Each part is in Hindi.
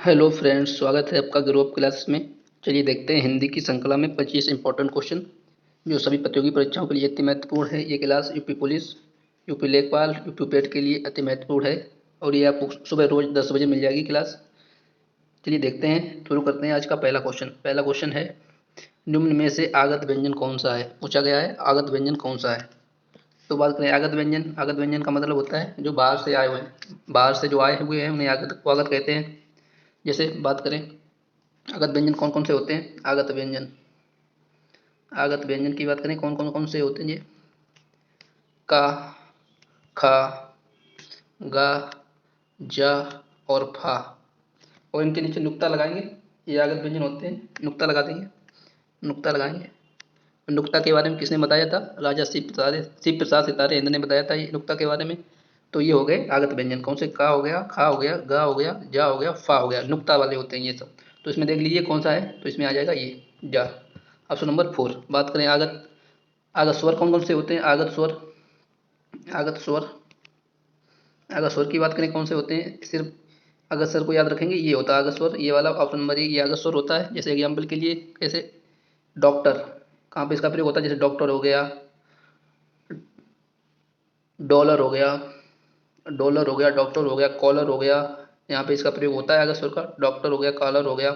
हेलो फ्रेंड्स, स्वागत है आपका ग्रुप क्लास में। चलिए देखते हैं हिंदी की श्रृंखला में 25 इंपॉर्टेंट क्वेश्चन जो सभी प्रतियोगी परीक्षाओं के लिए अति महत्वपूर्ण है। ये क्लास यूपी पुलिस, यूपी लेखपाल, यूपी पेट के लिए अति महत्वपूर्ण है और ये आपको सुबह रोज 10 बजे मिल जाएगी क्लास। चलिए देखते हैं, शुरू करते हैं आज का पहला क्वेश्चन। पहला क्वेश्चन है, निम्न में से आगत व्यंजन कौन सा है। पूछा गया है आगत व्यंजन कौन सा है। तो बात करें आगत व्यंजन। आगत व्यंजन का मतलब होता है जो बाहर से आए हुए हैं, बाहर से जो आए हुए हैं उन्हें आगत कहते हैं। जैसे बात करें आगत व्यंजन कौन कौन से होते हैं। आगत व्यंजन की बात करें कौन से होते हैं ये। का, खा, गा, जा और फा, और इनके नीचे नुक्ता लगाएंगे। ये आगत व्यंजन होते हैं, नुक्ता लगा देंगे, नुक्ता लगाएंगे। नुक्ता के बारे में किसने बताया था। राजा शिव प्रसाद सितारे हिंद ने बताया था ये नुक्ता के बारे में। तो ये हो गए आगत व्यंजन। कौन से। का हो गया, खा हो गया, गा हो गया, जा हो गया, फा हो गया, नुक्ता वाले होते हैं ये सब। तो इसमें देख लीजिए कौन सा है, तो इसमें आ जाएगा ये जा। Option number 4। बात करें आगत आगत स्वर कौन कौन से होते हैं। आगत स्वर आगत स्वर की बात करें कौन से होते हैं। सिर्फ अगस्त स्वर को याद रखेंगे, ये होता है अगस्त स्वर, ये वाला ऑप्शन नंबर ये अगस्त स्वर होता है। जैसे एग्जाम्पल के लिए कैसे, डॉक्टर, कहाँ पे इसका प्रयोग होता है। जैसे डॉक्टर हो गया, डॉलर हो गया, डॉक्टर हो गया, कॉलर हो गया, यहाँ पे इसका प्रयोग होता है अगस्त स्वर का। डॉक्टर हो गया, कॉलर हो गया,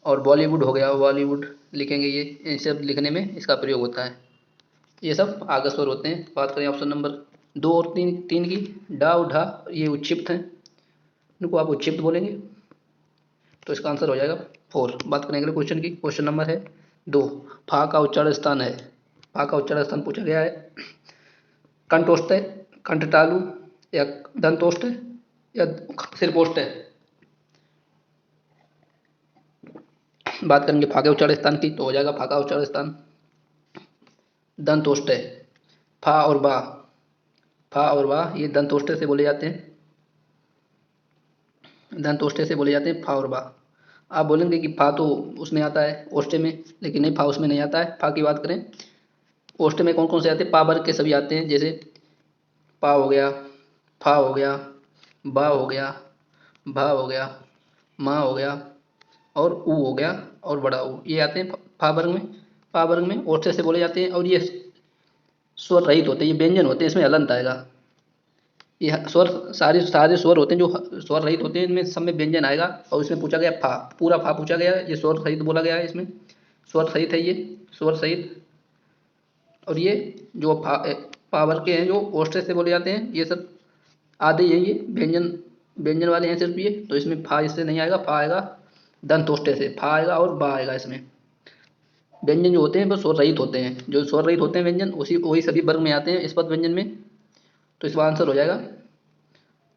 और बॉलीवुड हो गया, बॉलीवुड लिखेंगे, ये इन सब लिखने में इसका प्रयोग होता है। ये सब आगत स्वर होते हैं। बात करें ऑप्शन नंबर 2 और 3 की, डा और ढा, ये उच्चिप्त हैं, इनको आप उच्चिप्त बोलेंगे। तो इसका आंसर हो जाएगा 4। बात करें अगले क्वेश्चन की। क्वेश्चन नंबर है 2। फा का उच्चारण स्थान है। फा का उच्चारण स्थान पूछा गया है। कंठोष्ठ है, कंठतालु, या दंतोष्ठ है, या सिरपोष्ठ है। बात करेंगे फा के उच्चारण स्थान की, तो हो जाएगा फा का उच्चारण स्थान दंतोष्ठ है। फा और बा, फा और बा ये दंतोष्ठ से बोले जाते हैं, दंतोष्ठ से बोले जाते हैं फा और बा। आप बोलेंगे कि फा तो उसमें आता है ओष्ठे में, लेकिन नहीं, फा उसमें नहीं आता है। फा की बात करें ओष्ठ में कौन कौन से आते हैं, पा वर्ग के सभी आते हैं। जैसे पा हो गया, फा हो गया, बा हो गया, भा हो गया, मा हो गया, और ऊ हो गया, और बड़ा ऊ, ये आते हैं फा वर्ग में। पा वर्ग में ओष्ठ से बोले जाते हैं, और ये स्वर रहित होते हैं, ये व्यंजन होते हैं, इसमें हलंत आएगा। ये स्वर सारे सारे स्वर होते हैं जो स्वर रहित होते हैं, इनमें सब में व्यंजन आएगा। और इसमें पूछा गया फा, पूरा फा पूछा गया, ये स्वर सहित बोला गया है, इसमें स्वर सहित है, ये स्वर सहित। और ये जो पावर के हैं जो ओष्ठ से बोले जाते हैं, ये सब आधे ही हैं, ये व्यंजन व्यंजन वाले हैं सिर्फ ये। तो इसमें फा इससे नहीं आएगा, फा आएगा दंत ओष्ठ से, फा आएगा और बा आएगा। इसमें व्यंजन जो होते हैं वो स्वर रहित होते हैं, जो स्वर रहित होते हैं व्यंजन उसी वही सभी वर्ग में आते हैं इस पद व्यंजन में। तो इसका आंसर हो जाएगा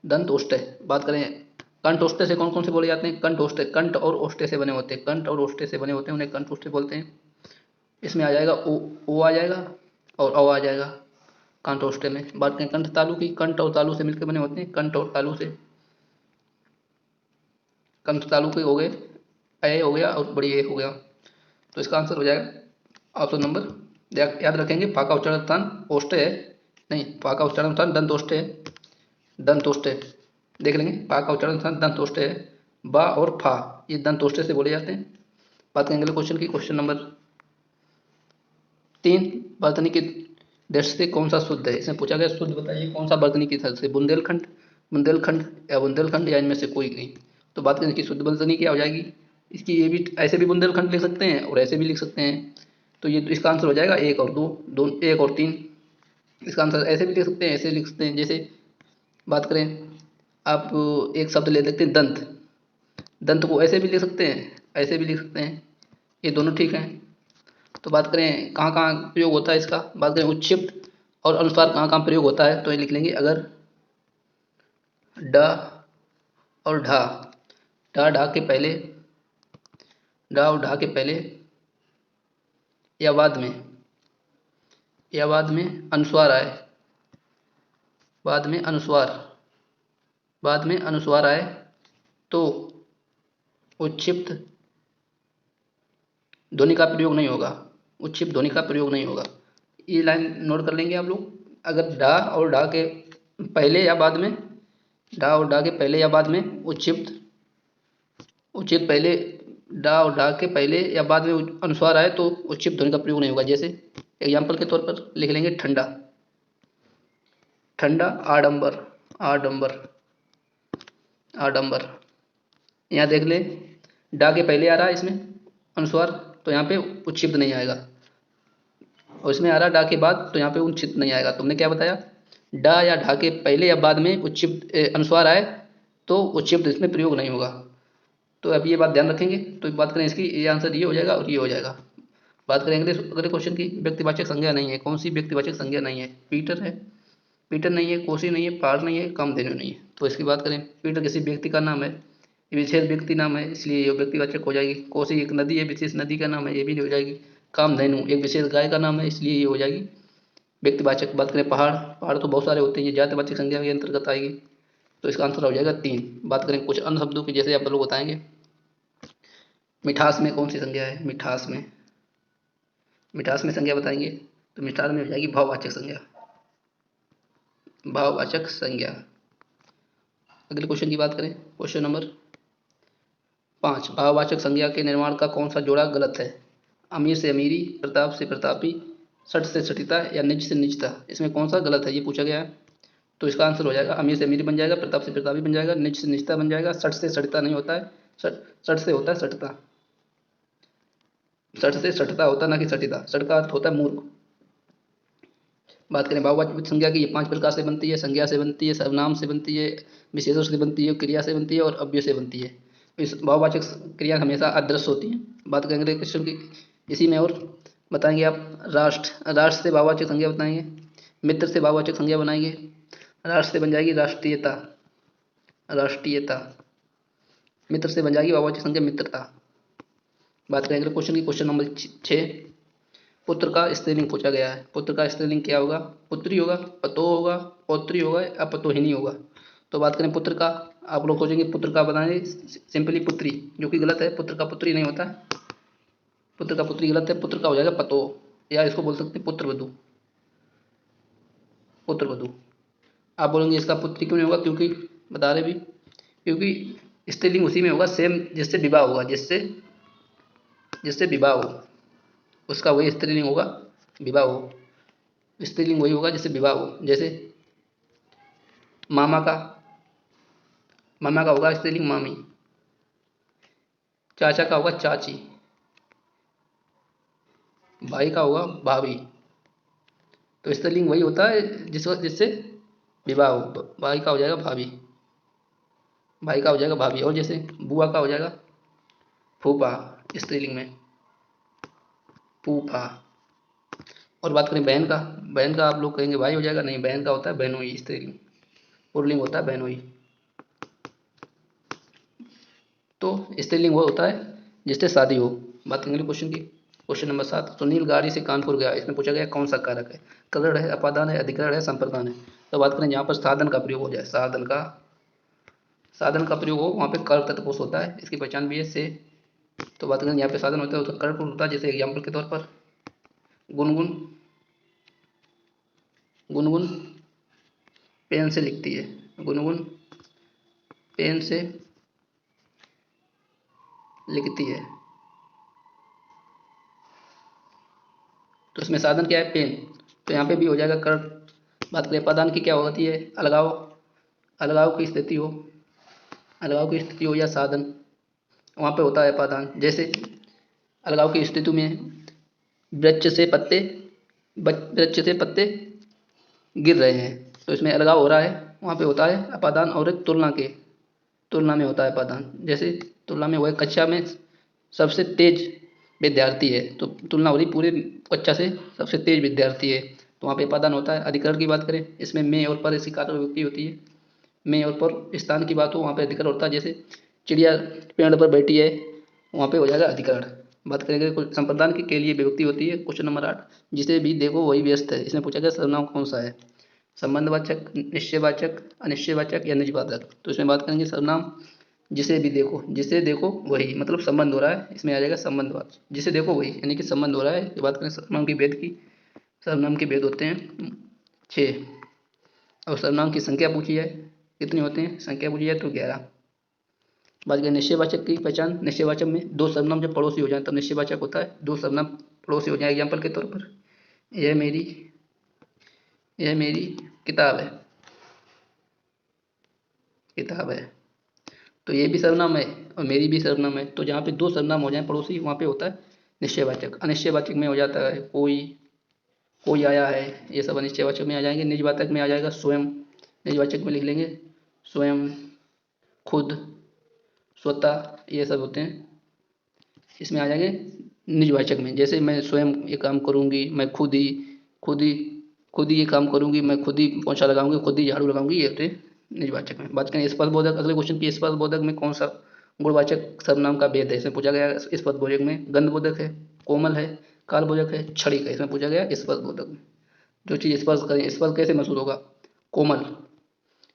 दंत ओष्ठ। बात करें कंठ ओष्ठ से कौन कौन से बोले जाते हैं। कंठ ओष्ठ, कंठ और ओष्ठ से बने होते हैं, कंठ और ओष्ठ से बने होते हैं, उन्हें कंठ ओष्ठ बोलते हैं। इसमें आ जाएगा ओ आ जाएगा और अ आ जाएगा कंठ ओष्ठ में। बात करें कंठ तालु की, कंठ और तालु से मिलकर बने होते हैं, कंठ और तालु से। कंठ तालु के हो गए, ए हो गया और बड़ी ए हो गया। तो इसका आंसर हो जाएगा ऑप्शन नंबर, याद रखेंगे फा का उच्चारण स्थान ओष्ठ है, नहीं, फा का उच्चारण स्थान दंत ओष्ठ है, दंत ओष्ठ है। देख लेंगे फा का उच्चारण स्थान दंत ओष्ठ है। बा और फा ये दंत ओष्ठ से बोले जाते हैं। बात करेंगे अगले क्वेश्चन की। Question number 3। वर्तनी की दृष्टि से कौन सा शुद्ध है। इसमें पूछा गया शुद्ध बताइए कौन सा वर्तनी की दृष्टि से, बुंदेलखंड, बुंदेलखंड या इनमें से कोई नहीं। तो बात करें इसकी शुद्ध वर्तनी क्या हो जाएगी। इसकी ये भी ऐसे भी बुंदेलखंड लिख सकते हैं और ऐसे भी लिख सकते हैं। तो ये इसका आंसर हो जाएगा 1 और 2, 1 और 3। इसका आंसर ऐसे भी लिख सकते हैं, ऐसे लिख सकते हैं। जैसे बात करें आप एक शब्द ले सकते हैं दंत, दंत को ऐसे भी लिख सकते हैं, ऐसे भी लिख सकते हैं, ये दोनों ठीक हैं। तो बात करें कहाँ कहाँ प्रयोग होता है इसका। बात करें उच्छिष्ट और अनुस्वार कहाँ कहाँ प्रयोग होता है, तो ये लिख लेंगे अगर ड और ढा, ढा ढा के पहले, ढा और ढा के पहले या बाद में, या बाद में अनुस्वार आए, बाद में अनुस्वार, बाद में अनुस्वार आए तो उच्छिप्त ध्वनि का प्रयोग नहीं होगा, उच्छिप्त ध्वनि का प्रयोग नहीं होगा। ये लाइन नोट कर लेंगे आप लोग। अगर ढा और ढा के पहले या बाद में, ढा और ढा के पहले या बाद में उच्छिप्त उच्चित पहले डा और डा के पहले या बाद में अनुस्वार आए तो उच्चित ध्वनि का प्रयोग नहीं होगा। जैसे एग्जाम्पल के तौर पर लिख लेंगे ठंडा, ठंडा, आडंबर, आडंबर, आडंबर। यहाँ देख ले, डा के पहले आ रहा है इसमें अनुस्वार, तो यहाँ पे उच्छिप्त नहीं आएगा, और इसमें आ रहा है डा के बाद, तो यहाँ पे उच्छिप्त नहीं आएगा। तुमने क्या बताया, डा या ढा के पहले या बाद में उच्छिप्त अनुस्वार आए तो उच्छिप्त इसमें प्रयोग नहीं होगा। तो अब ये बात ध्यान रखेंगे। तो बात करें इसकी, ये आंसर ये हो जाएगा और ये हो जाएगा। बात करें अगले क्वेश्चन की, व्यक्तिवाचक संज्ञा नहीं है। कौन सी व्यक्तिवाचक संज्ञा नहीं है? पीटर है, पीटर नहीं है, कोसी नहीं है, पहाड़ नहीं है, कामधेनु नहीं है। तो इसकी बात करें, पीटर किसी व्यक्ति का नाम है, विशेष व्यक्ति नाम है, इसलिए ये व्यक्तिवाचक हो जाएगी। कोसी एक नदी है, विशेष नदी का नाम है, ये भी हो जाएगी। कामधेनु एक विशेष गाय का नाम है, इसलिए ये हो जाएगी व्यक्तिवाचक। बात करें पहाड़, पहाड़ तो बहुत सारे होते हैं, ये जातिवाचक संज्ञा के अंतर्गत आएगी। तो इसका आंसर हो जाएगा 3। बात करें कुछ अन्य शब्दों की, जैसे आप लोग बताएंगे मिठास में कौन सी संज्ञा है? मिठास में, मिठास में संज्ञा बताएंगे तो मिठास में हो जाएगी भाववाचक संज्ञा, भाववाचक संज्ञा। अगले क्वेश्चन की बात करें, क्वेश्चन नंबर 5, भाववाचक संज्ञा के निर्माण का कौन सा जोड़ा गलत है? अमीर से अमीरी, प्रताप से प्रतापी, सठ से सठिता या निज से निजता। इसमें कौन सा गलत है, ये पूछा गया है। तो इसका आंसर हो जाएगा अमीर से अमीरी बन जाएगा, प्रताप से प्रतापी बन जाएगा, निज से निजता बन जाएगा, सठ से सठिता नहीं होता है, सठ से होता है सठता, सठ से सठता होता ना कि सठिता। सठ का अर्थ होता है मूर्ख। बात करें भाववाचक संज्ञा की, ये 5 प्रकार से बनती है। संज्ञा से बनती है, सर्वनाम से बनती है, विशेषण से बनती है, क्रिया से बनती है और अव्यय से बनती है। इस भाववाचक क्रिया हमेशा अदृश्य होती हैं। बात करेंगे अगले क्वेश्चन की, इसी में और बताएंगे आप राष्ट्र, राष्ट्र से भाववाचक संज्ञा बताएंगे। मित्र से भाववाचक संज्ञा बनाएंगे। राष्ट्र से बन जाएगी राष्ट्रीयता, राष्ट्रीयता। मित्र से बन जाएगी भाववाचक संज्ञा मित्रता। बात करें अगले क्वेश्चन की, क्वेश्चन नंबर 6, पुत्र का स्त्रीलिंग पूछा गया है। पुत्र का स्त्रीलिंग क्या होगा? पुत्री होगा, पतो होगा, पौत्री होगा या पतोहिनी होगा। तो बात करें पुत्र का, आप लोग सोचेंगे पुत्र का बताएंगे, सिंपली पुत्री, जो कि गलत है। पुत्र का पुत्री नहीं होता है, पुत्र का पुत्री गलत है। पुत्र का हो जाएगा पतो, या इसको बोल सकते हैं पुत्र वधु, पुत्र वधु। आप बोलेंगे इसका पुत्री क्यों नहीं होगा? क्योंकि बता रहे भी, क्योंकि स्त्रीलिंग उसी में होगा सेम जिससे विवाह होगा, जिससे जिससे विवाह हो, उसका वही स्त्रीलिंग होगा, विवाह हो। स्त्रीलिंग वही होगा जिससे विवाह हो। जैसे मामा का, मामा का होगा स्त्रीलिंग मामी, चाचा का होगा चाची, भाई का होगा भाभी। तो स्त्रीलिंग वही होता है जिससे विवाह हो। भाई का हो जाएगा भाभी, भाई का हो जाएगा भाभी। और जैसे बुआ का हो जाएगा फूफा, स्त्रीलिंग में फूफा। और बात करें बहन का, बहन का आप लोग कहेंगे भाई हो जाएगा, नहीं, बहन का होता है बहनोई, स्त्रीलिंग, पुल्लिंग होता है बहनोई। तो स्त्रीलिंग वो होता है जिससे शादी हो। बात करेंगे क्वेश्चन की, क्वेश्चन नंबर 7, सुनील गाड़ी से कानपुर गया। इसमें पूछा गया कौन सा कारक है? करण है, अपादान है, अधिकरण है, संप्रदान है। तो बात करें जहाँ पर साधन का प्रयोग हो जाए, साधन का प्रयोग हो, वहाँ पे कर तत्पुरुष होता है, इसकी पहचान भी है से। तो बात करें यहाँ पे साधन होता है तो कर होता है। जैसे एग्जाम्पल के तौर पर गुनगुन, गुनगुन पेन से लिखती है, गुनगुन पेन से लिखती है। तो इसमें साधन क्या है? पेन। तो यहाँ पे भी हो जाएगा कर। बात करें अपादान की, क्या होती है? अलगाव, अलगाव की स्थिति हो, अलगाव की स्थिति हो या साधन, वहाँ पे होता है अपादान। जैसे अलगाव की स्थिति में वृक्ष से पत्ते, वृक्ष से पत्ते गिर रहे हैं, तो इसमें अलगाव हो रहा है, वहाँ पे होता है अपादान। और एक तुलना के, तुलना में होता है अपादान। जैसे तुलना में वह कक्षा में सबसे तेज विद्यार्थी है, तो तुलना हो रही पूरे कक्षा से सबसे तेज विद्यार्थी है, तो वहाँ पे अपादान होता है। अधिकरण की बात करें, इसमें में और पर ऐसी कारक विभक्ति होती है। में और पर स्थान की बात हो, वहाँ पे अधिकरण होता है। जैसे चिड़िया पेड़ पर बैठी है, वहाँ पे हो जाएगा अधिकरण। बात करेंगे कुछ संप्रदान की, के लिए विभक्ति होती है। क्वेश्चन नंबर 8, जिसे भी देखो वही व्यस्त है। इसमें पूछा गया सर्वनाम कौन सा है? संबंधवाचक, निश्चयवाचक, अनिश्चयवाचक या निजवाचक। तो इसमें बात करेंगे सर्वनाम जिसे भी देखो, जिसे देखो वही, मतलब संबंध हो रहा है, इसमें आ जाएगा संबंधवाचक, जिसे देखो वही, यानी कि संबंध हो रहा है। ये बात करें सर्वनाम की भेद की, सर्वनाम के भेद होते हैं 6। और सर्वनाम की संख्या पूछी है, कितनी होते हैं? संख्या पूछी है तो 11। बात करें निश्चयवाचक की पहचान। निश्चयवाचक में दो सर्वनाम जब पड़ोसी हो जाए तब निश्चयवाचक होता है। दो सर्वनाम पड़ोसी हो जाए एग्जाम्पल के तौर पर, यह मेरी यह मेरी किताब है, किताब है, तो ये भी सर्वनाम है और मेरी भी सर्वनाम है। तो जहाँ पे दो सर्वनाम हो जाए पड़ोसी वहाँ पे होता है निश्चयवाचक। अनिश्चयवाचक में हो जाता है कोई, कोई आया है, ये सब अनिश्चयवाचक में आ जाएंगे। निजवाचक में आ जाएगा स्वयं, निजवाचक में लिख लेंगे स्वयं, खुद, स्वतः, ये सब होते हैं, इसमें आ जाएंगे निजवाचक में। जैसे मैं स्वयं ये काम करूँगी, मैं खुद ही खुद ही ये काम करूँगी, मैं खुद ही पोछा लगाऊंगी, खुद ही झाड़ू लगाऊंगी, ये होते हैं निजवाचक में। बात करें स्पर्शबोधक, अगले क्वेश्चन की स्पर्शबोधक में कौन सा गुणवाचक सर्वनाम का भेद है, इसमें पूछा गया। स्पर्शबोधक में गंधबोधक है, कोमल है, कालबोधक है, क्षणिक है, इसमें पूछा गया स्पर्शबोधक में। जो चीज़ स्पर्श करें, स्पर्श कैसे महसूस होगा, कोमल,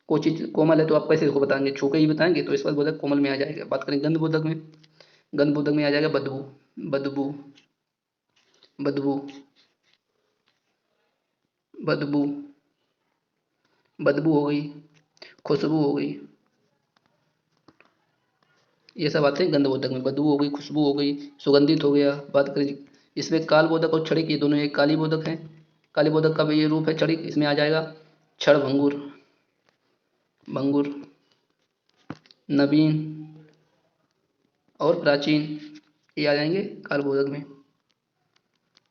कोई चीज़ कोमल है तो आप कैसे इसको बताएंगे, छू के ही बताएंगे, तो स्पर्शबोधक कोमल में आ जाएगा। बात करें गंधबोधक में, गंधबोधक में आ जाएगा बदबू, बदबू, बदबू, बदबू, बदबू हो गई, खुशबू हो गई, ये सब आते हैं गंधबोधक में। बदबू हो गई, खुशबू हो गई, सुगंधित हो गया। बात करें इसमें कालबोधक और क्षणिक, ये दोनों एक काली बोधक हैं। काली बोधक का भी ये रूप है क्षणिक, इसमें आ जाएगा क्षण भंगुर, भंगुर, नवीन और प्राचीन, ये आ जाएंगे कालबोधक में।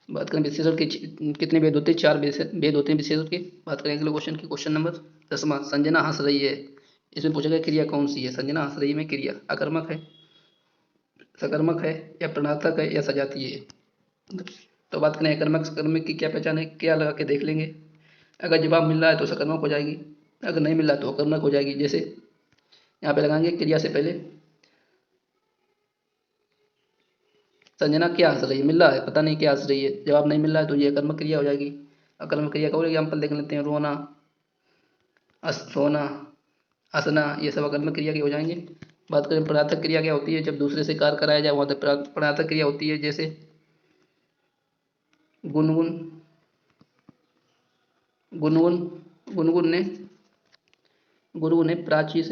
बात करें विशेषण के कितने भेद होते हैं, चार भेद होते हैं विशेषण के। बात करें अगले क्वेश्चन की, क्वेश्चन नंबर 10वां, संजना हंस रही है, इसमें पूछा गया क्रिया कौन सी है। संजना हंस रही है में क्रिया अकर्मक है, सकर्मक है, या प्रणर्थक है, या सजातीय है। तो बात करें अकर्मक सकर्मक की क्या पहचान है, क्या लगा के देख लेंगे। अगर जवाब मिल रहा है तो सकर्मक हो जाएगी, अगर नहीं मिल रहा तो अकर्मक हो जाएगी। जैसे यहाँ पे लगाएंगे क्रिया से पहले, संजना क्या हंस रही है, मिल रहा है, पता नहीं क्या हंस रही है, जवाब नहीं मिल रहा है तो ये अकर्मक क्रिया हो जाएगी। अकर्मक क्रिया का और एग्जाम्पल देख लेते हैं, रोना, सोना, हंसना, ये सब अकर्मक क्रिया के हो जाएंगे। बात करें प्रार्थक क्रिया क्या होती है, जब दूसरे से कार्य कराया जाए वहाँ तक प्रार्थक क्रिया होती है। जैसे गुनगुन, गुनगुन, गुनगुन ने, गुनगुन ने प्राची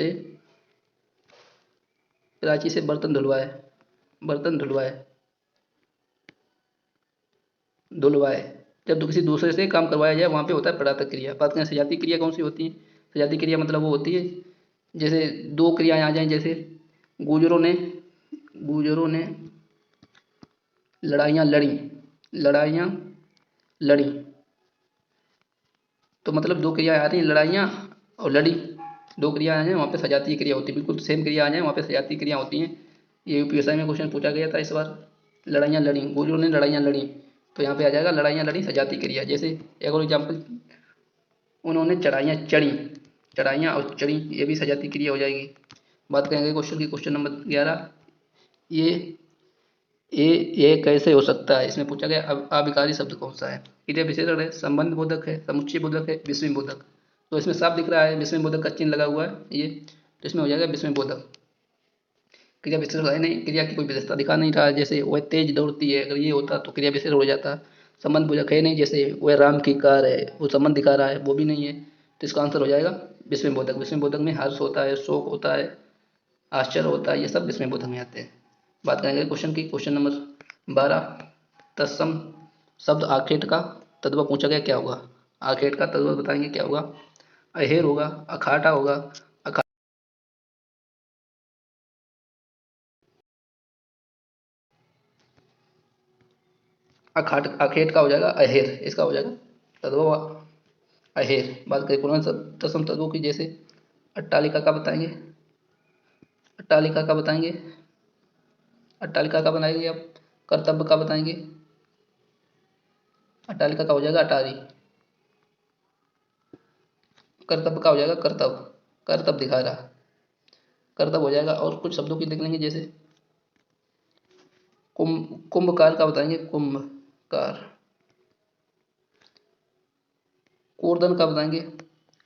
से बर्तन धुलवाए, बर्तन धुलवाए, धुलवाए। जब किसी दूसरे से काम करवाया जाए वहाँ पे होता है प्रार्थक क्रिया। बात करें सजाती क्रिया कौन सी होती है, सजाती क्रिया मतलब वो होती है जैसे दो क्रियाएं आ जाएं, जैसे गुजरों ने, गुजरों ने लड़ाइयाँ लड़ी, लड़ाइयाँ लड़ी, तो मतलब दो क्रियाएं आ रही हैं, लड़ाइयाँ और लड़ी, दो क्रिया आ जाए वहाँ पे सजातीय क्रिया होती है। बिल्कुल सेम क्रिया आ जाए वहाँ पे सजातीय क्रिया होती हैं। ये यूपीएसआई में क्वेश्चन पूछा गया था इस बार। लड़ाइयाँ लड़ी, गुजरों ने लड़ाइयाँ लड़ी, तो यहाँ पे आ जाएगा लड़ाइयाँ लड़ी सजातीय क्रिया। जैसे एक और एग्जाम्पल, उन्होंने चढ़ाइयाँ चढ़ी, चढ़ाइयाँ और चढ़ी, ये भी सजातीय क्रिया हो जाएगी। बात करेंगे क्वेश्चन की, क्वेश्चन नंबर 11, ये ये ये कैसे हो सकता है, इसमें पूछा गया अविकारी शब्द कौन सा है। क्रिया विशेषण है, संबंध बोधक है, समुच्चय बोधक है, विस्मय बोधक। तो इसमें साफ दिख रहा है विस्मय बोधक का चिन्ह लगा हुआ है ये, तो इसमें हो जाएगा विस्मय बोधक। क्रिया विशेषण है नहीं, क्रिया की कोई विशेषता दिखा नहीं रहा है, जैसे वह तेज दौड़ती है, अगर ये होता तो क्रिया विशेषण हो जाता। संबंध बोधक है नहीं, जैसे वह राम की कार है, वो संबंध दिखा रहा है, वो भी नहीं है, तो इसका आंसर हो जाएगा विस्मय बोधक। विस्मय बोधक में हर्ष होता है, शोक होता है, आश्चर्य होता है, ये सब विस्मय बोधक में आते हैं। बात करेंगे क्वेश्चन की, क्वेश्चन नंबर 12, तत्सम शब्द आखेट का तद्भव पूछा गया क्या होगा। आखेट का तद्भव बताएंगे क्या होगा, अहेर होगा, अखाटा होगा, अखेट का हो जाएगा अहेर, इसका हो जाएगा तद्भव अहेर। बात करें पुनः तत्सम तद्भव की, जैसे अट्टालिका का बताएंगे, अट्टालिका का बताएंगे, अट्टालिका का बनाएंगे आप, कर्तव्य का बताएंगे, अट्टालिका का हो जाएगा अटारी, कर्तव्य का हो जाएगा कर्तव्य, कर्तव्य दिखा रहा, कर्तव्य हो जाएगा। और कुछ शब्दों की देख लेंगे, जैसे कुंभकार का बताएंगे, कुंभकार, कूर्दन का बताएंगे,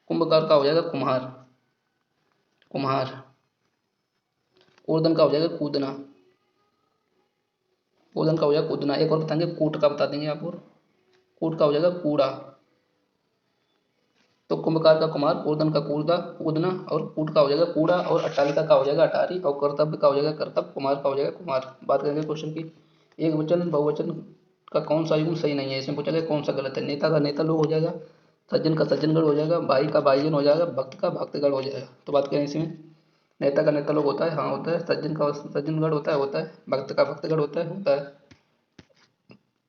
कुंभकार का हो जाएगा कुम्हार, कुम्हार, कूर्दन का हो जाएगा कूदना, कूदन का हो जाएगा कूदना। एक और बताएंगे कूट का बता देंगे आप, और कूट का हो जाएगा कूड़ा। तो कुंभकार का कुम्हार, कूर्दन का कूर्दा कूदना, और कूट का हो जाएगा कूड़ा, और अट्टालिका का हो जाएगा अटारी, और कर्तव्य का हो जाएगा कर्तव्य, कुमार का हो जाएगा कुमार। बात करेंगे क्वेश्चन की, एक वचन बहुवचन का कौन सा युग्म सही नहीं है, इसमें पूछा गया कौन सा गलत है। नेता का नेता लोग हो जाएगा, सज्जन का सज्जनगढ़ हो जाएगा, भाई का भाईजन हो जाएगा, भक्त का भक्तगढ़ हो जाएगा। तो बात करें इसमें, नेता का नेता लोग होता है, हाँ होता है, सज्जन का सज्जनगढ़ होता है, भक्त का भक्तगढ़ होता है,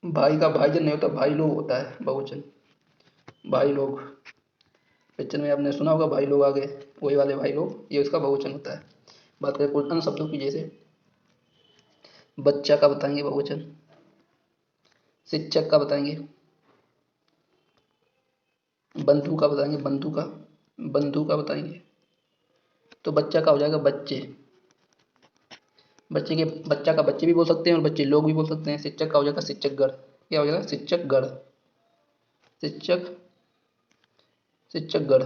भाई का भाईजन नहीं होता, भाई लोग होता है बहुवचन, भाई लोग। पिक्चर में आपने सुना होगा भाई लोग आ गए, वही वाले भाई लोग, ये उसका बहुवचन होता है। बात करें कुछ अन्य शब्दों की, जैसे बच्चा का बताएंगे बहुवचन, शिक्षक का बताएंगे, बंधु का बताएंगे, बंधु का बताएंगे। तो बच्चा का हो जाएगा बच्चे, बच्चे के बच्चा का बच्चे भी बोल सकते हैं और बच्चे लोग भी बोल सकते हैं। शिक्षक का हो जाएगा शिक्षकगढ़, क्या हो जाएगा शिक्षकगढ़, शिक्षक शिक्षकगढ़।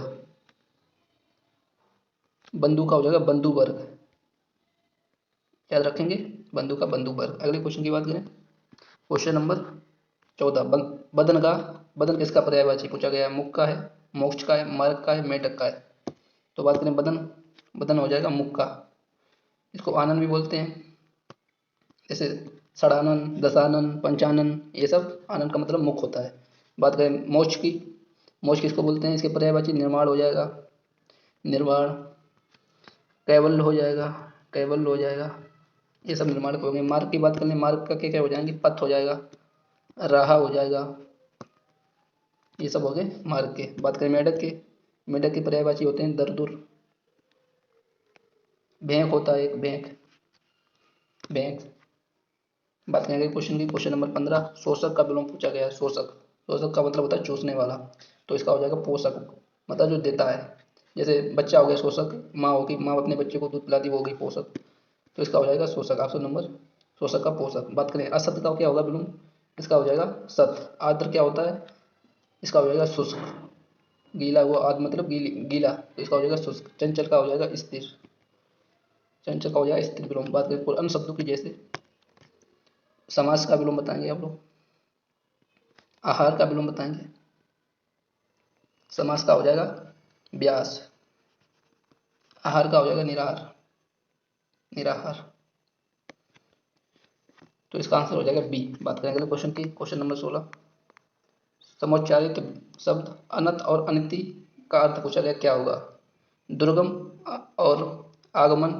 बंधु का हो जाएगा बंधु वर्ग, याद रखेंगे, बंधु का बंधु वर्ग। अगले क्वेश्चन की बात करें, क्वेश्चन नंबर 14, बदन का, बदन किसका पर्यायवाची पूछा गया है, मुख का है, मोक्ष का है, मार्ग का है, मेढक का है। तो बात करें बदन, बदन हो जाएगा मुख का, इसको आनंद भी बोलते हैं, जैसे षडानन, दशानन, पंचानन, ये सब आनंद का मतलब मुख होता है। बात करें मोक्ष की, मोक्ष किसको बोलते हैं, इसके पर्यायवाची निर्माण हो जाएगा, निर्वाण, कैवल्य हो जाएगा, कैवल्य हो जाएगा, ये सब निर्माण हो गए। मार्ग की बात करें, मार्ग का क्या क्या हो जाएंगे, पथ हो जाएगा, राह हो जाएगा, ये सब हो गए मार्ग के। बात करें मेढक के, मेढक के पर्यायवाची होते हैं दरदुर, भेंक होता है एक, भेंक, भेंक। बात करेंगे क्वेश्चन की, क्वेश्चन नंबर 15, शोषक का विलोम पूछा गया है। शोषक, शोषक का मतलब होता है चूसने वाला, तो इसका हो जाएगा पोषक, मतलब जो देता है। जैसे बच्चा हो गया शोषक, माँ होगी, माँ अपने बच्चे को दूध पिलाती, वो होगी पोषक, तो इसका हो जाएगा शोषक, ऑप्शन नंबर, शोषक का पोषक। बात करें असत का क्या होगा विलोम, इसका हो जाएगा सत। आर्द्र क्या होता है, इसका हो जाएगा शुष्क, गीला हुआ आद मतलब गीला, तो इसका हो जाएगा शुष्क। चंचल का हो जाएगा स्थिर, चंचल का हो जाएगा स्थिर विलोम। बात करें अन्य शब्दों की, जैसे समास का विलोम बताएंगे आप लोग, आहार का विलोम बताएंगे, समास का हो जाएगा व्यास, आहार का हो जाएगा निराहार, निराहार। तो इसका आंसर हो जाएगा बी। बात करेंगे अगले क्वेश्चन की, क्वेश्चन नंबर 16, समोच्चारित शब्द अनत और अनिति का अर्थ पूछा गया, क्या होगा, दुर्गम और आगमन,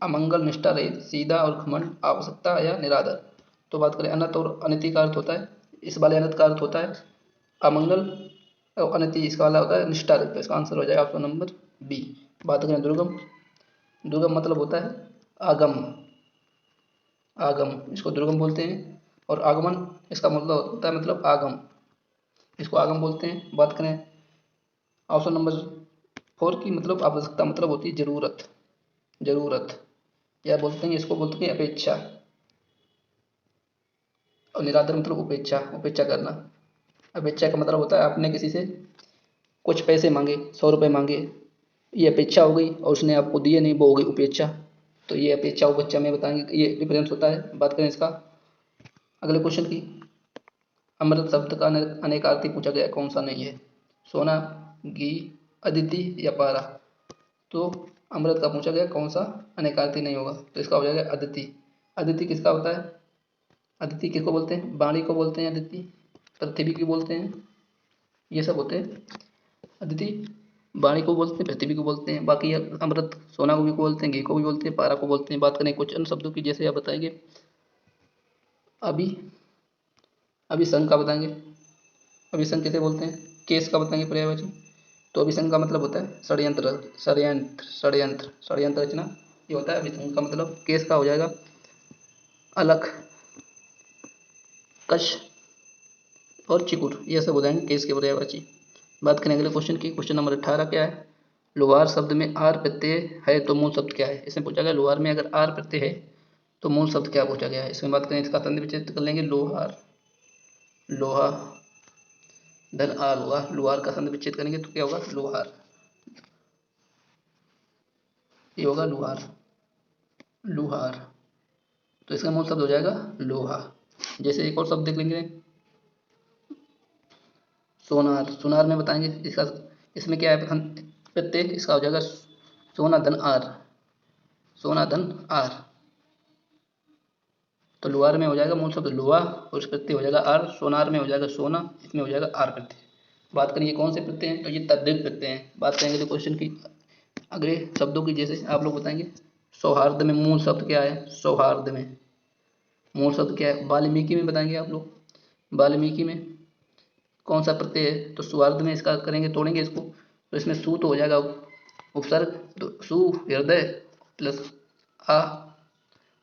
अमंगल, निष्ठा रहित, सीधा और घमंड, आवश्यकता या निरादर। तो बात करें अनत और अनिति का अर्थ होता है, इस वाले अनत का अर्थ होता है अमंगल, और अनिति इसका वाला होता है निष्ठा रहित। तो इसका आंसर हो जाएगा ऑप्शन नंबर बी। बात करें दुर्गम, दुर्गम मतलब होता है आगम, आगम इसको दुर्गम बोलते हैं, और आगमन इसका मतलब होता है मतलब आगम, इसको आगम बोलते हैं। बात करें ऑप्शन नंबर 4 की, मतलब आवश्यकता मतलब होती है जरूरत, जरूरत, या बोलते हैं इसको बोलते हैं अपेक्षा, और निरादर मतलब उपेक्षा, उपेक्षा करना। अपेक्षा का मतलब होता है आपने किसी से कुछ पैसे मांगे, 100 रुपये मांगे, ये अपेक्षा हो गई और उसने आपको दिए नहीं, वो हो गई उपेक्षा। तो ये अपेक्षा उपेक्षा में बताएंगे, ये डिफरेंस होता है। बात करें इसका अगले क्वेश्चन की, अमृत शब्द का अनेकार्थी पूछा गया, कौन सा नहीं है, सोना, घी, अदिति या पारा। तो अमृत का पूछा गया कौन सा अनेकार्थी नहीं होगा, तो इसका हो जाएगा अदिति। अदिति किसका होता है, अदिति किसको बोलते हैं, वाणी को बोलते हैं अदिति, पृथ्वी की बोलते हैं, ये सब होते हैं अदिति। वाणी को बोलते हैं, पृथ्वी को बोलते हैं, बाकी अमृत सोना को भी बोलते हैं, घी को भी बोलते हैं, पारा को बोलते हैं। बात करें कुछ अन्य शब्दों की, जैसे आप बताएंगे अभी, अभिसंग का बताएंगे, अभिसंग किसे बोलते हैं, केस का बताएंगे पर्यायवाची। तो अभिसंग का मतलब होता है षड्यंत्र, षड्यंत्र, षड्यंत्र, षड्यंत्र रचना, ये होता है अभिसंग का मतलब। केस का हो जाएगा अलख, कश और चिकुर, ये सब हो जाएंगे केस के पर्यायवाची। बात करें अगले क्वेश्चन की, क्वेश्चन नंबर 18 क्या है, लोहार शब्द में आर प्रत्यय है तो मूल शब्द क्या है। इसमें पूछा गया लोहार में अगर आर प्रत्यय है तो मूल शब्द क्या पूछा गया है। इसमें बात करें इसका संधि विच्छेद कर लेंगे, लोहार, लोहा धन आर होगा, लोहार का संधि विच्छेद करेंगे तो क्या होगा लोहार, ये होगा लोहार, लुहार। तो इसका मूल शब्द हो जाएगा लोहा। जैसे एक और शब्द देख लेंगे, सोनार, सोनार में बताएंगे इसका इसमें क्या है प्रत्यय, इसका हो जाएगा सोना धन आर, सोना धन आर। तो लुआर में हो जाएगा मूल शब्द लुआ और उस प्रत्यय हो जाएगा आर, सोनार में हो जाएगा सोना, इसमें हो जाएगा आर प्रत्यय। बात करें ये कौन से प्रत्यय हैं, तो ये तद्धित प्रत्यय हैं। बात करेंगे तो क्वेश्चन की अगले शब्दों की, जैसे आप लोग बताएंगे सौहार्द में मूल शब्द क्या है, सौहार्द में मूल शब्द क्या है, वाल्मीकि में बताएंगे आप लोग, वाल्मीकि में कौन सा प्रत्यय है, तो सुहार्द में इसका करेंगे, तोड़ेंगे इसको, तो इसमें सु तो हो जाएगा उपसर्ग, तो सु हृदय प्लस आ,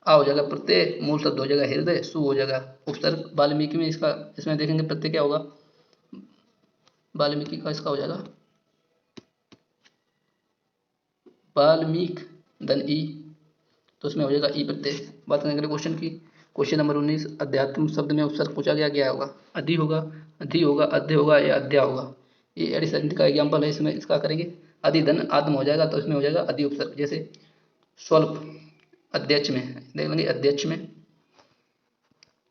आ हो जाएगा प्रत्यय, मूल शब्द हो जाएगा हृदय, सु हो जाएगा उपसर्ग। वाल्मीकि में इसका, इसमें देखेंगे प्रत्यय क्या होगा, वाल्मीकि का इसका हो जाएगा वाल्मीक धन ई, तो उसमें हो जाएगा ई प्रत्यय। बात करेंगे अगले क्वेश्चन की, क्वेश्चन नंबर 19, अध्यात्म शब्द में उपसर्ग पूछा गया, क्या होगा, अधि होगा, अधि होगा, अध्य होगा या अध्या होगा। ये एडिशन का एग्जाम्पल है, इसमें इसका करेंगे अधि धन आत्म हो जाएगा, तो इसमें हो जाएगा अधि उपसर्ग। जैसे स्वल्प अध्यक्ष में देख लेंगे, अध्यक्ष में,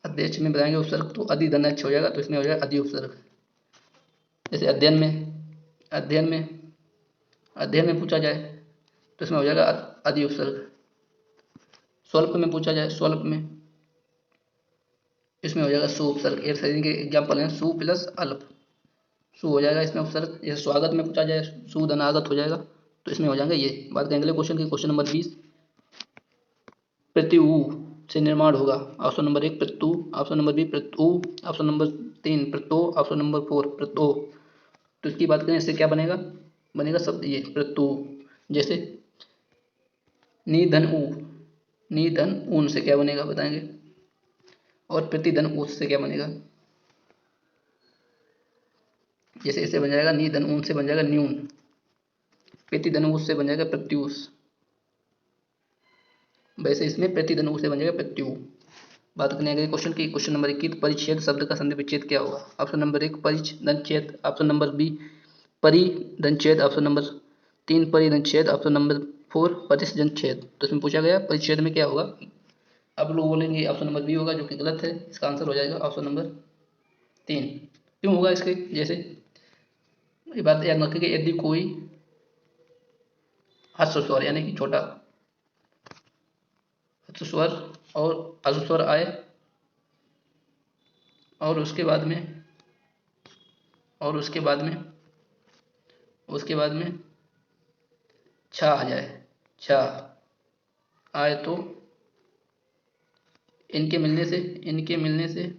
अध्यक्ष में बताएंगे उपसर्ग, तो अधि धन अच्छ हो जाएगा, तो इसमें हो जाएगा अधि उपसर्ग। जैसे अध्ययन में, अध्ययन में, अध्ययन में पूछा जाए तो इसमें हो जाएगा अधि उपसर्ग। स्वल्प में पूछा जाए, स्वल्प में, इसमें हो जाएगा सु उपसर्ग। एक शरीर के एग्जाम्पल हैं सु प्लस अल्प, सु हो जाएगा इसमें उपसर्ग। जैसे स्वागत में पूछा जाए सु धनागत हो जाएगा, तो इसमें हो जाएगा ये। बात करेंगे अगले क्वेश्चन की, क्वेश्चन नंबर 20, प्रत्यु से निर्माण होगा। ऑप्शन नंबर 1 प्रत्यु, ऑप्शन नंबर बी प्रत्यु, ऑप्शन नंबर 3 प्रत्यो, ऑप्शन नंबर 4 प्रत्यो। तो इसकी बात करें, इससे क्या बनेगा, बनेगा शब्द ये प्रत्यु। जैसे नी धन ऊ, नी धन ऊन से क्या बनेगा बताएंगे, और प्रतिधन ऊस से क्या बनेगा। जैसे इससे बन जाएगा नी धन ऊन से बन जाएगा न्यून, प्रतिधन ऊस से बन जाएगा प्रत्यूष, वैसे इसमें प्रतिधन ऊस से बन जाएगा प्रत्यु। बात करने अगले क्वेश्चन की, क्वेश्चन नंबर 21, परिच्छेद शब्द का संधि विच्छेद क्या होगा। ऑप्शन नंबर 1 परिच्छेद, ऑप्शन नंबर बी परिधनच्छेद, ऑप्शन नंबर 3 परिधनच्छेद, ऑप्शन नंबर 4 परिसंच्छेद। तो इसमें पूछा गया परिच्छेद में क्या होगा, अब लोग बोलेंगे ऑप्शन नंबर बी होगा, जो कि गलत है। इसका आंसर हो जाएगा ऑप्शन नंबर 3। क्यों होगा इसके, जैसे ये बात याद रखें कि यदि कोई ह्रस्व स्वर यानी कि छोटा ह्रस्व स्वर और ह्रस्व स्वर आए, और उसके बाद में, और उसके बाद में, उसके बाद में छा आ जाए, छा आए, तो इनके मिलने से, इनके मिलने से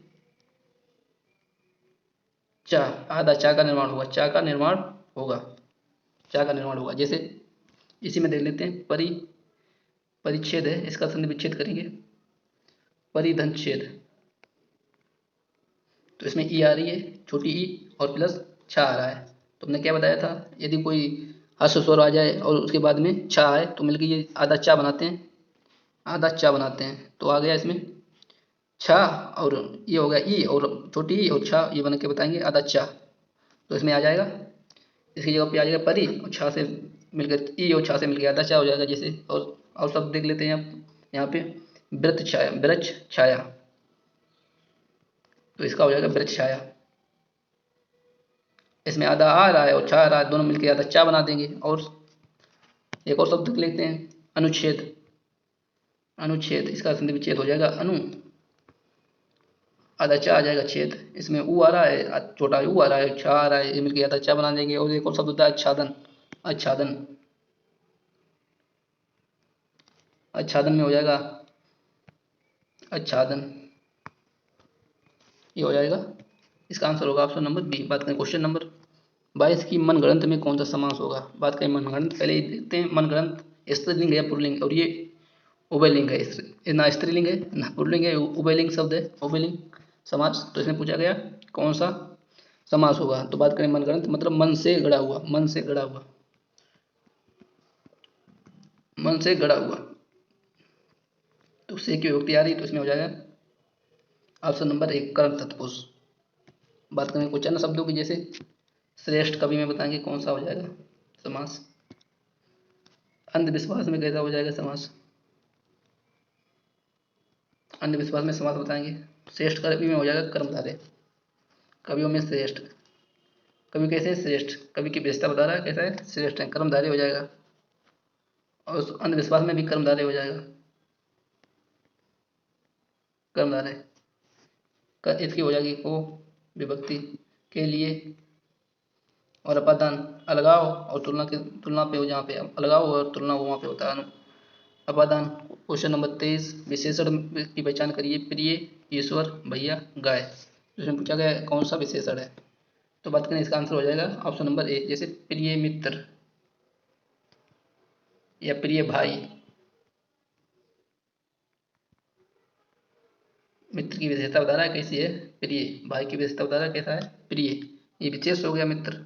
चा, आधा चा का निर्माण होगा, चा का निर्माण होगा, चा का निर्माण होगा। जैसे इसी में देख लेते हैं परिच्छेद है, इसका संधि विच्छेद करेंगे, परिधनच्छेद, तो इसमें ई आ रही है, छोटी ई और प्लस छा आ रहा है। तो हमने क्या बताया था, यदि कोई ह्रस्व स्वर आ जाए और उसके बाद में छा आए, तो मिलकर ये आधा चा बनाते हैं, आधा चा बनाते हैं। तो आ गया इसमें छा, और ये हो गया ई और छोटी ई और छा, ये बन के बताएंगे आधा चा, तो इसमें आ जाएगा, इसकी जगह पे आ जाएगा परी और छा से मिलकर ई और छा से मिलकर आधा चा हो जाएगा। जैसे और शब्द देख लेते हैं आप यहाँ पे, वृत्त छाया, वृक्ष छाया, तो इसका हो जाएगा वृक्ष छाया। इसमें आधा आ रहा है और छा आ रहा है, दोनों मिलकर आधा चा बना देंगे। और एक और शब्द देख लेते हैं, अनुच्छेद, अनुच्छेद, इसका संधि विच्छेद हो जाएगा अनु, आधा चा आ जाएगा छेद, इसमें ऊ आ रहा है, छोटा ऊ आ रहा है, छा आ रहा है, ये मिलकर आधा चा बना देंगे। और एक और शब्द होता है आच्छादन, आच्छादन, आच्छादन में हो जाएगा आच्छादन, ये हो जाएगा, इसका आंसर होगा ऑप्शन नंबर बी। बात करें क्वेश्चन नंबर 22 की, मनगढ़ंत में कौन सा समास होगा। बात करें मनगढ़ंत, पहले ही देखते हैं मनगढ़ंत स्त्रीलिंग है या पुल्लिंग, और ये उभयलिंग है, ना स्त्रीलिंग है ना पुल्लिंग है, उभयलिंग शब्द है, उभयलिंग समास। तो इसमें पूछा गया कौन सा समास होगा। तो बात करें मनगढ़ंत मतलब मन से गढ़ा हुआ, मन से गढ़ा हुआ, मन से गढ़ा हुआ, तो से की विभक्ति आ रही, तो इसमें हो जाएगा ऑप्शन नंबर 1 कर्म तत्पुरुष। बात करें कुछ अन्य शब्दों की, जैसे श्रेष्ठ कवि में बताएंगे कौन सा हो जाएगा समास, अंधविश्वास में कैसा हो जाएगा समास, अंधविश्वास में समास बताएंगे, श्रेष्ठ कवि में हो जाएगा कर्मधारय, कवियों में श्रेष्ठ, कवि कैसे श्रेष्ठ, कवि की विशेषता बता रहा है, कैसा है, श्रेष्ठ है, कर्मधारय हो जाएगा। और उस अंधविश्वास में भी कर्मधारय हो जाएगा, कर्मधारय का इसकी हो जाएगी को विभक्ति के लिए। और अपादान अलगाव और तुलना के, तुलना पे हो, जहाँ पे अलगाव और तुलना हो वहाँ पे होता है अपादान। क्वेश्चन नंबर 23, विशेषण की पहचान करिए। प्रिय, ईश्वर, भैया, गाय। इसमें पूछा गया है कौन सा विशेषण है, तो बात करें इसका आंसर हो जाएगा ऑप्शन नंबर ए, जैसे प्रिय मित्र या प्रिय भाई। मित्र की विशेषता बता रहा है कैसी है, प्रिय। भाई की विशेषता बता रहा है कैसा है, प्रिय। ये विशेष हो गया मित्र,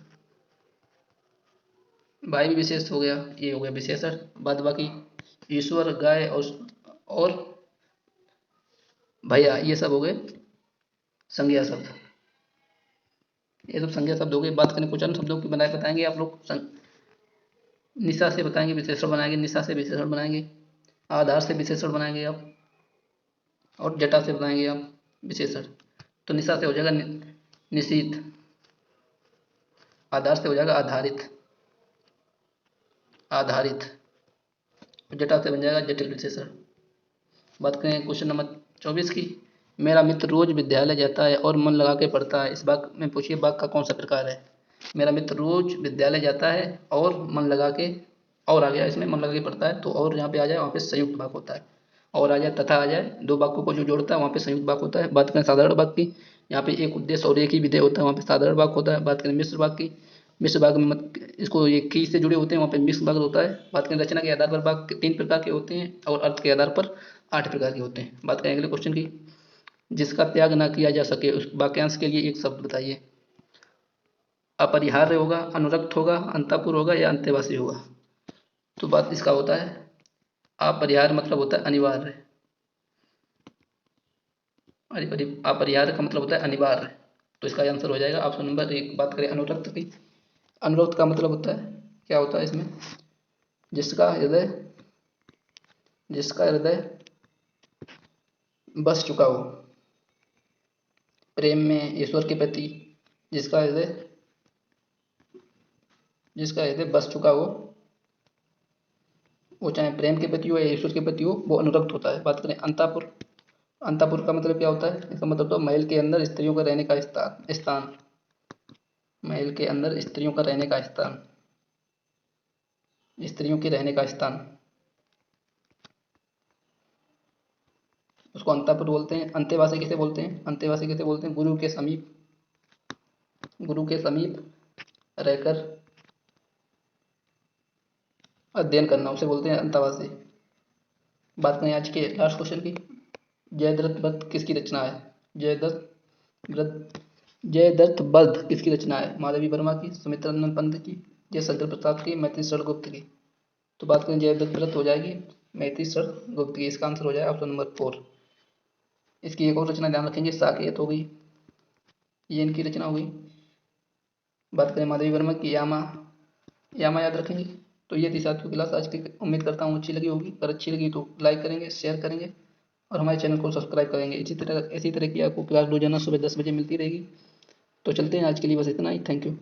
भाई भी विशेष हो गया, ये हो गया विशेषण। बाद बाकी ईश्वर, गाय और भैया ये सब हो गए संज्ञा शब्द, ये सब संज्ञा शब्द हो गए। बात करें कुछ अन्य शब्दों की बनाए बताएंगे आप लोग। निशा से बताएंगे विशेषण बनाएंगे, निशा से विशेषण बनाएंगे, आधार से विशेषण बनाएंगे आप, और जटा से बनाएंगे आप विशेषण। तो निशा से हो जाएगा निशीत, आधार से हो जाएगा आधारित, आधारित, जटा से बन जाएगा जटिल विशेषण। बात करें क्वेश्चन नंबर 24 की। मेरा मित्र रोज विद्यालय जाता है और मन लगा के पढ़ता है, इस बात में पूछिए बात का कौन सा प्रकार है। मेरा मित्र रोज विद्यालय जाता है और मन लगा के, और आ गया इसमें मन लगा के पढ़ता है, तो और यहाँ पे आ जाए वहाँ पे संयुक्त वाक्य होता है। और आ जाए तथा आ जाए, दो वाक्यों को जो जोड़ता है वहाँ पे संयुक्त वाक्य होता है। बात करें साधारण वाक्य की, यहाँ पे एक उद्देश्य और एक ही विधेय होता है, वहाँ पे साधारण वाक्य होता है। बात करें मिश्र वाक्य की, मिश्र वाक्य में इसको ये की से जुड़े होते हैं, वहाँ पे मिश्र वाक्य होता है। बात करें रचना के आधार पर वाक्य 3 प्रकार के होते हैं और अर्थ के आधार पर 8 प्रकार के होते हैं। बात करें अगले क्वेश्चन की। जिसका त्याग ना किया जा सके उस वाक्यांश के लिए एक शब्द बताइए। अपरिहार्य होगा, अनुरक्त होगा, अंतापुर होगा या अंतेवासी होगा। तो बात इसका होता है अपरिहार्य, मतलब होता है अनिवार्य। अपरिहार्य का मतलब होता है अनिवार्य, तो इसका आंसर हो जाएगा ऑप्शन नंबर 1। बात करें अनुरक्त की, अनुरक्त का मतलब होता है, क्या होता है इसमें, जिसका हृदय, जिसका हृदय बस चुका हो प्रेम में ईश्वर के प्रति, जिसका हृदय, जिसका हृदय बस चुका हो, वो चाहे प्रेम के प्रति हो या ईश्वर के प्रति हो, वो अनुरक्त होता है। बात करें अंतापुर, अंतापुर का मतलब क्या होता है, इसका मतलब तो महल के अंदर स्त्रियों का रहने का स्थान, महल के अंदर स्त्रियों का रहने का स्थान, स्त्रियों के रहने का स्थान, उसको अंतापुर बोलते हैं। अंतेवासी किसे बोलते हैं, अंतेवासी किसे बोलते हैं, गुरु के समीप, गुरु के समीप रहकर अध्ययन करना, उसे बोलते हैं अंतवासी। बात करें आज के लास्ट क्वेश्चन की। जयद्रथ वध किसकी रचना है, जयद्रथ वध किसकी रचना है, माधवी वर्मा की, सुमित्रानंद पंत की, जय शंकर प्रसाद की, मैत्री शरण गुप्त की। तो बात करें जयद्रथ व्रत हो जाएगी मैत्री शरण गुप्त की, इसका आंसर हो जाएगा ऑप्शन नंबर 4। इसकी एक और रचना ध्यान रखेंगे, साकेत हो गई, ये इनकी रचना हो गई। बात करें माधवी वर्मा की, यामा, यामा याद रखेंगे। तो ये थी साथियों क्लास आज की, उम्मीद करता हूँ अच्छी लगी होगी। अगर अच्छी लगी तो लाइक करेंगे, शेयर करेंगे और हमारे चैनल को सब्सक्राइब करेंगे। इसी तरह की आपको क्लास रोजाना सुबह 10 बजे मिलती रहेगी। तो चलते हैं, आज के लिए बस इतना ही। Thank you.